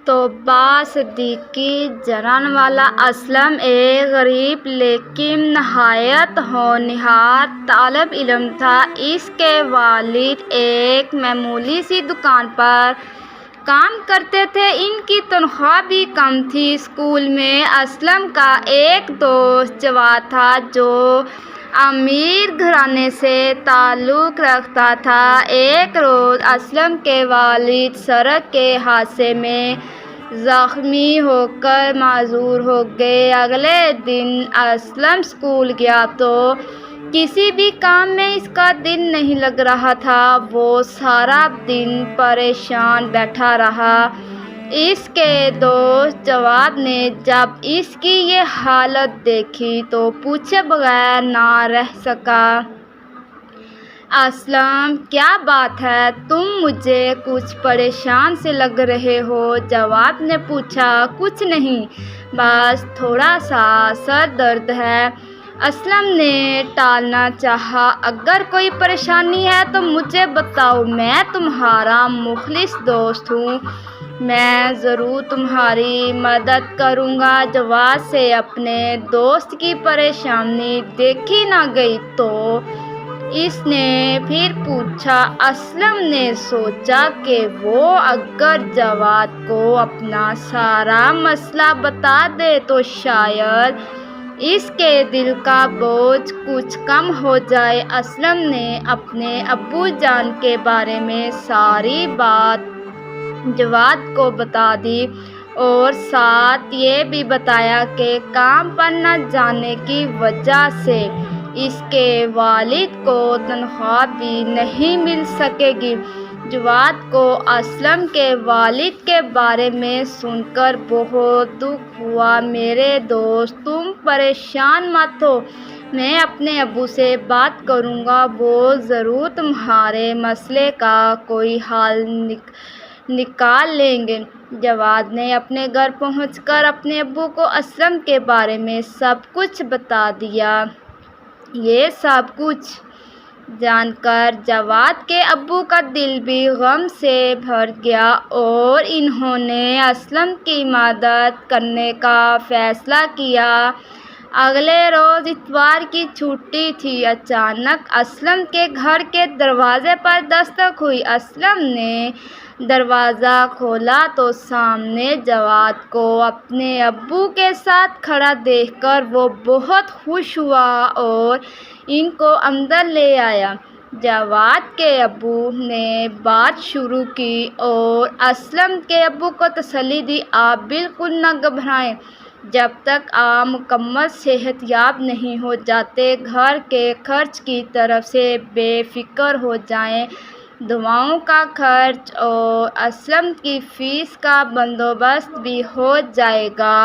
طوبہ صدیقی جنان والا اسلم ایک غریب لیکن نہایت ہونہار طالب علم تھا۔ اس کے والد ایک معمولی سی دکان پر کام کرتے تھے۔ ان کی تنخواہ بھی کم تھی۔ اسکول میں اسلم کا ایک دوست جواد تھا جو امیر گھرانے سے تعلق رکھتا تھا۔ ایک روز اسلم کے والد سڑک کے حادثے میں زخمی ہو کر معذور ہو گئے۔ اگلے دن اسلم اسکول گیا تو کسی بھی کام میں اس کا دل نہیں لگ رہا تھا۔ وہ سارا دن پریشان بیٹھا رہا۔ اس کے دوست جواد نے جب اس کی یہ حالت دیکھی تو پوچھے بغیر نہ رہ سکا۔ اسلم، کیا بات ہے؟ تم مجھے کچھ پریشان سے لگ رہے ہو۔ جواد نے پوچھا۔ کچھ نہیں، بس تھوڑا سا سر درد ہے۔ اسلم نے ٹالنا چاہا۔ اگر کوئی پریشانی ہے تو مجھے بتاؤ، میں تمہارا مخلص دوست ہوں، میں ضرور تمہاری مدد کروں گا۔ جواد سے اپنے دوست کی پریشانی دیکھی نہ گئی تو اس نے پھر پوچھا۔ اسلم نے سوچا کہ وہ اگر جواد کو اپنا سارا مسئلہ بتا دے تو شاید اس کے دل کا بوجھ کچھ کم ہو جائے۔ اسلم نے اپنے ابو جان کے بارے میں ساری بات جواد کو بتا دی اور ساتھ یہ بھی بتایا کہ کام پر نہ جانے کی وجہ سے اس کے والد کو تنخواہ بھی نہیں مل سکے گی۔ جواد کو اسلم کے والد کے بارے میں سن کر بہت دکھ ہوا۔ میرے دوست، تم پریشان مت ہو، میں اپنے ابو سے بات کروں گا، وہ ضرور تمہارے مسئلے کا کوئی حل نکال لیں گے۔ جواد نے اپنے گھر پہنچ کر اپنے ابو کو اسلم کے بارے میں سب کچھ بتا دیا۔ یہ سب کچھ جان کر جواد کے ابو کا دل بھی غم سے بھر گیا اور انہوں نے اسلم کی مدد کرنے کا فیصلہ کیا۔ اگلے روز اتوار کی چھٹی تھی۔ اچانک اسلم کے گھر کے دروازے پر دستک ہوئی۔ اسلم نے دروازہ کھولا تو سامنے جواد کو اپنے ابو کے ساتھ کھڑا دیکھ کر وہ بہت خوش ہوا اور ان کو اندر لے آیا۔ جواد کے ابو نے بات شروع کی اور اسلم کے ابو کو تسلی دی۔ آپ بالکل نہ گھبرائیں، جب تک آپ مکمل صحت یاب نہیں ہو جاتے گھر کے خرچ کی طرف سے بے فکر ہو جائیں۔ دواؤں کا خرچ اور اسلم کی فیس کا بندوبست بھی ہو جائے گا۔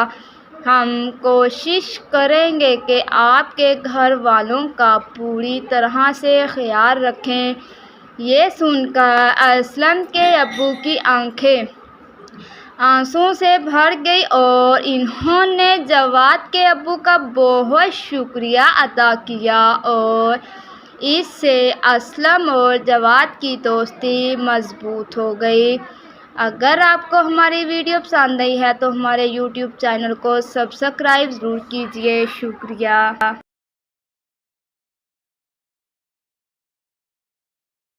ہم کوشش کریں گے کہ آپ کے گھر والوں کا پوری طرح سے خیال رکھیں۔ یہ سن کر اسلم کے ابو کی آنکھیں آنسوؤں سے بھر گئیں اور انہوں نے جواد کے ابو کا بہت شکریہ ادا کیا اور اس سے اسلم اور جواد کی دوستی مضبوط ہو گئی۔ اگر آپ کو ہماری ویڈیو پسند آئی ہے تو ہمارے یوٹیوب چینل کو سبسکرائب ضرور کیجیے۔ شکریہ۔